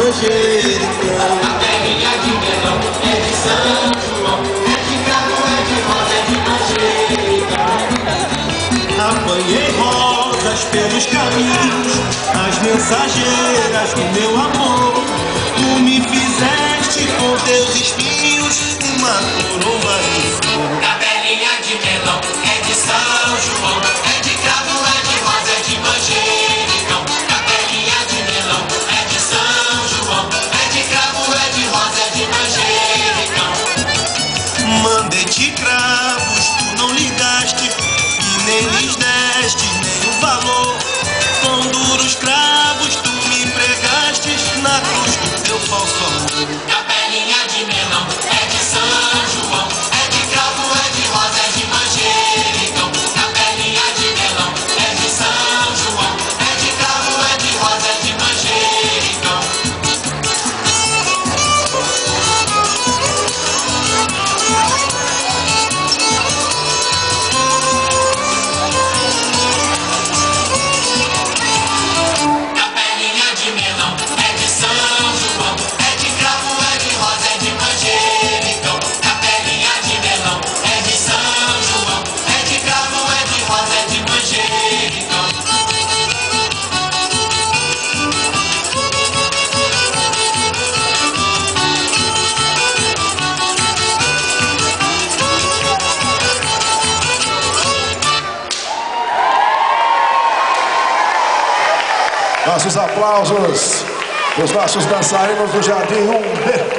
manjericão. Capelinha de melão é de São João, é de cravo, é de rosa, é de manjericão. Apanhei rosas pelos caminhos, as mensageiras do meu amor. Tu me fizeste com teus espinhos uma coroa de flor. Capelinha de melão é de São João, é de cravo, é de rosa, é de manjericão. Capelinha de melão é de São João, é de cravo, é de rosa, é de manjericão. Mandei-te cravos, tu não ligaste, e nem lhes deste nem o valor. Com duros cravos tu me pregaste na cruz do teu falso amor. Capelinha de melão é de São João, é de cravo, é de rosa, é de manjericão. Capelinha de melão é de São João, é de cravo, é de rosa, é de manjericão. Capelinha de melão é de São João, é de cravo, é de rosa, é de manjericão. Capelinha de melão é de São João, é de cravo, é de rosa, é de manjericão. Nossos aplausos, os nossos dançarinos do Jardim 1B.